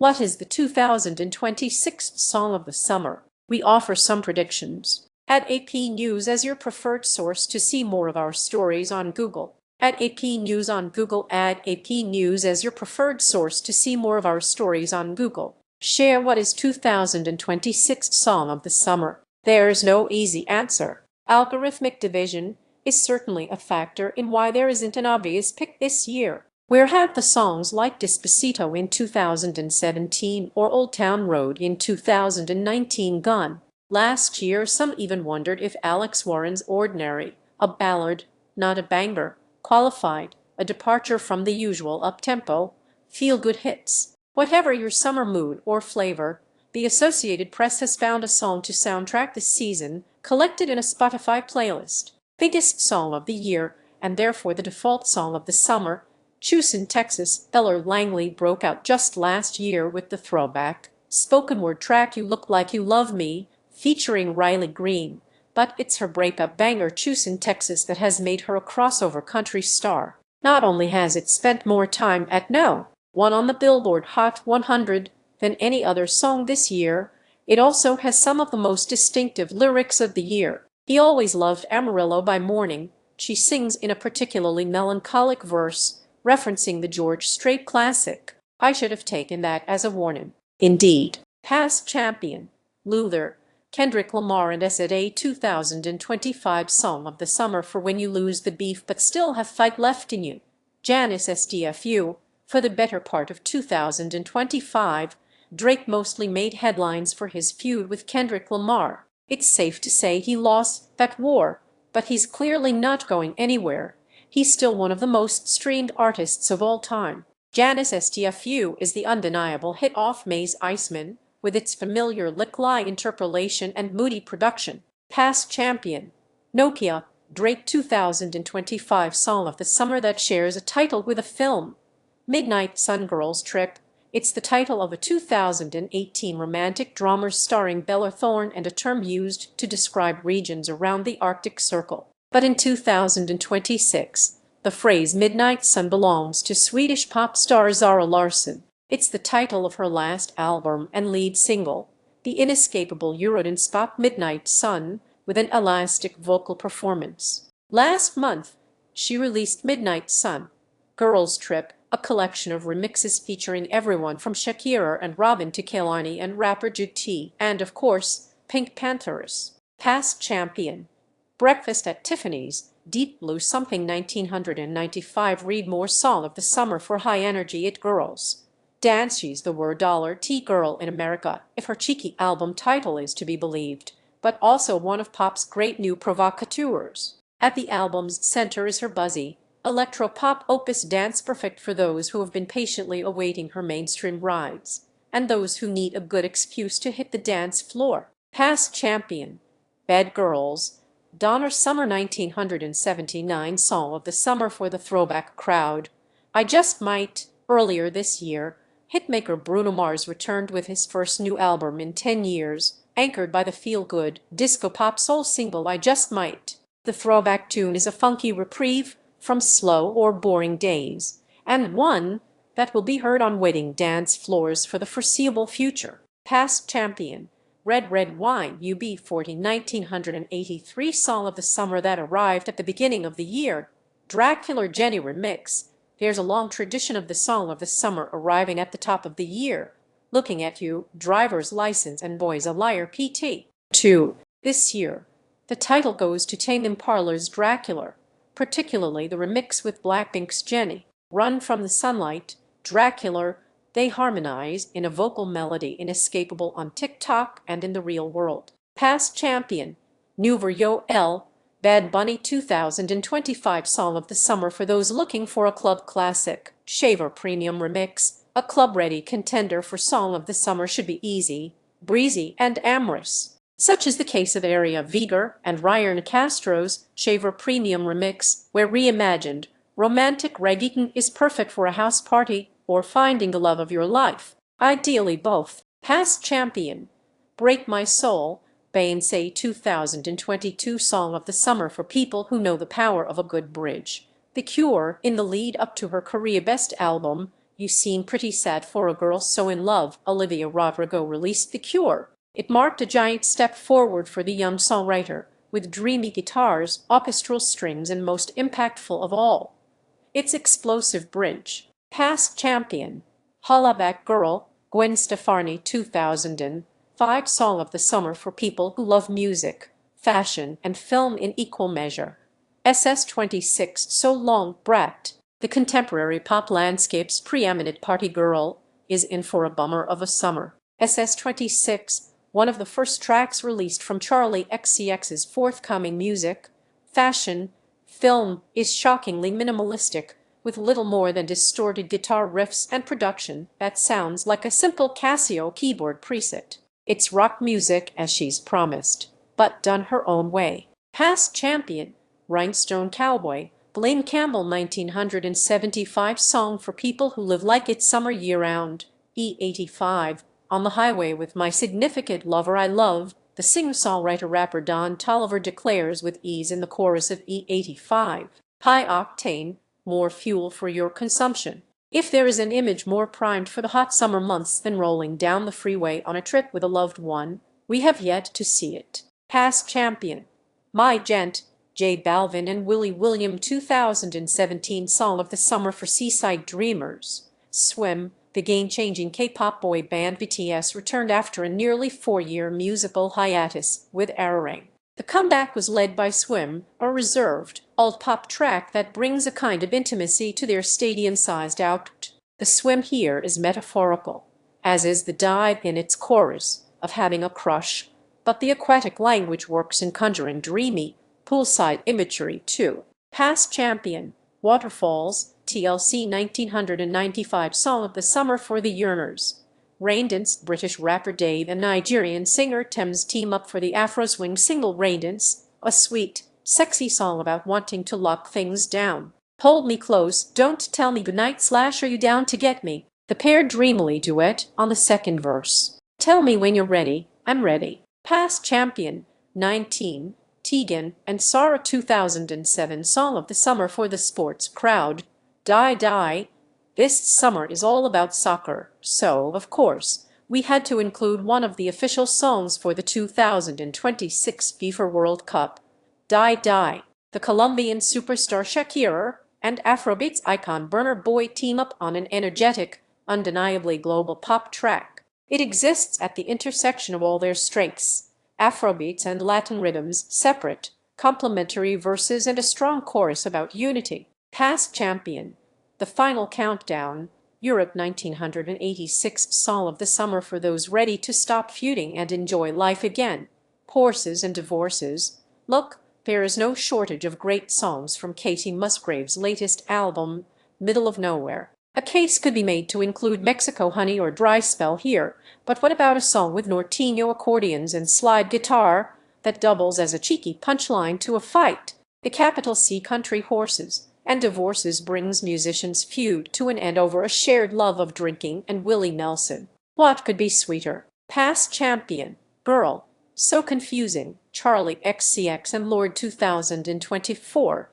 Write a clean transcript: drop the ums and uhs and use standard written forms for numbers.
What is the 2026 song of the summer? We offer some predictions. Add AP News as your preferred source to see more of our stories on Google. Add AP News on Google. Add AP News as your preferred source to see more of our stories on Google. Share what is 2026 song of the summer. There's no easy answer. Algorithmic division is certainly a factor in why there isn't an obvious pick this year. Where had the songs like Despacito in 2017 or Old Town Road in 2019 gone? Last year, some even wondered if Alex Warren's Ordinary, a ballad, not a banger, qualified, a departure from the usual up-tempo, feel-good hits. Whatever your summer mood or flavor, the Associated Press has found a song to soundtrack the season, collected in a Spotify playlist. Biggest song of the year, and therefore the default song of the summer, Choosin Texas. Langley broke out just last year with the throwback, spoken word track You Look Like You Love Me, featuring Riley Green, but it's her breakup banger Choosin Texas that has made her a crossover country star. Not only has it spent more time at No. 1 on the Billboard Hot 100 than any other song this year, it also has some of the most distinctive lyrics of the year. He always loved Amarillo by Morning, she sings in a particularly melancholic verse, referencing the George Strait classic. I should have taken that as a warning. Indeed. Past champion, Luther, Kendrick Lamar and S.A. 2025 song of the summer for when you lose the beef but still have fight left in you. Janice SDFU. For the better part of 2025, Drake mostly made headlines for his feud with Kendrick Lamar. It's safe to say he lost that war, but he's clearly not going anywhere. He's still one of the most streamed artists of all time. Janice STFU is the undeniable hit off May's Iceman, with its familiar lick-lie interpolation and moody production. Past champion, Nokia, Drake 2025 song of the summer that shares a title with a film. Midnight Sun Girls Trip. It's the title of a 2018 romantic drama starring Bella Thorne and a term used to describe regions around the Arctic Circle. But in 2026, the phrase Midnight Sun belongs to Swedish pop star Zara Larsson. It's the title of her last album and lead single, the inescapable Eurodance pop Midnight Sun, with an elastic vocal performance. Last month, she released Midnight Sun, Girls Trip, a collection of remixes featuring everyone from Shakira and Robin to Kehlani and rapper Jude T, and of course, Pink Panthers. Past champion, Breakfast at Tiffany's, Deep Blue Something 1995 Read More song of the summer for high-energy it girls. Dance She's the word $T girl in America, if her cheeky album title is to be believed, but also one of pop's great new provocateurs. At the album's center is her buzzy, electro-pop opus dance perfect for those who have been patiently awaiting her mainstream rides, and those who need a good excuse to hit the dance floor. Past champion, Bad Girls, Donner Summer 1979 song of the summer for the throwback crowd. I Just Might. Earlier this year, hitmaker Bruno Mars returned with his first new album in 10 years, anchored by the feel-good, disco-pop soul single I Just Might. The throwback tune is a funky reprieve from slow or boring days, and one that will be heard on wedding dance floors for the foreseeable future. Past champion, Red Red Wine UB40 1983 song of the summer that arrived at the beginning of the year. Dracula Jenny remix. There's a long tradition of the song of the summer arriving at the top of the year. Looking at You, Driver's License and Boys a Liar PT. 2. This year, the title goes to Tame Impala's Dracula, particularly the remix with Blackpink's Jenny. Run from the Sunlight, Dracula. They harmonize in a vocal melody inescapable on TikTok and in the real world. Past champion, Nouveau Yo L, Bad Bunny 2025 song of the summer for those looking for a club classic. Shaver Premium remix, a club-ready contender for song of the summer should be easy, breezy, and amorous. Such is the case of Area Viger and Ryan Castro's Shaver Premium remix, where reimagined, romantic reggaeton is perfect for a house party or finding the love of your life, ideally both. Past champion, Break My Soul, Beyoncé 2022 song of the summer for people who know the power of a good bridge. The Cure, in the lead up to her career best album, You Seem Pretty Sad for a Girl So in Love, Olivia Rodrigo released The Cure. It marked a giant step forward for the young songwriter, with dreamy guitars, orchestral strings, and most impactful of all, its explosive bridge. Past champion, Holla Back Girl, Gwen Stefani 2005 Song of the Summer for people who love music, fashion, and film in equal measure. SS26 So Long, Brat, the contemporary pop landscape's preeminent party girl, is in for a bummer of a summer. SS26, one of the first tracks released from Charli XCX's forthcoming music, fashion, film, is shockingly minimalistic, with little more than distorted guitar riffs and production that sounds like a simple Casio keyboard preset. It's rock music as she's promised, but done her own way. Past champion, Rhinestone Cowboy, Blaine Campbell 1975 Song for people who live like it's summer year-round. E85, On the Highway with My Significant Lover I Love, the singer-songwriter-rapper Don Toliver declares with ease in the chorus of E85. High octane, more fuel for your consumption. If there is an image more primed for the hot summer months than rolling down the freeway on a trip with a loved one, we have yet to see it. Past champion, My Gent, J Balvin and Willie William 2017 Song of the Summer for Seaside Dreamers. Swim, the game-changing K-pop boy band BTS returned after a nearly 4-year musical hiatus with Arirang. The comeback was led by Swim, a reserved, alt-pop track that brings a kind of intimacy to their stadium-sized output. The swim here is metaphorical, as is the dive in its chorus, of having a crush, but the aquatic language works in conjuring dreamy, poolside imagery too. Past champion, Waterfalls, TLC 1995 Song of the Summer for the Yearners. Raindance, British rapper Dave and Nigerian singer Tems team up for the Afro-swing single Raindance, a sweet, sexy song about wanting to lock things down. Hold Me Close, Don't Tell Me Goodnight / Are You Down to Get Me? The pair dreamily duet on the second verse. Tell me when you're ready, I'm ready. Past champion, 19, Tegan and Sara 2007 Song of the Summer for the sports crowd. Die Die. This summer is all about soccer, so, of course, we had to include one of the official songs for the 2026 FIFA World Cup. Die Die. The Colombian superstar Shakira and Afrobeats icon Burna Boy team up on an energetic, undeniably global pop track. It exists at the intersection of all their strengths, Afrobeats and Latin rhythms, separate, complementary verses and a strong chorus about unity. Past champion, The Final Countdown, Europe 1986 Song of the Summer for those ready to stop feuding and enjoy life again. Horses and divorces. Look, there is no shortage of great songs from Katie Musgrave's latest album, Middle of Nowhere. A case could be made to include Mexico Honey or Dry Spell here, but what about a song with Norteño accordions and slide guitar that doubles as a cheeky punchline to a fight? The capital C Country Horses and Divorces brings musicians' feud to an end over a shared love of drinking and Willie Nelson. What could be sweeter? Past champion, Girl, So Confusing, Charli XCX and Lorde 2024.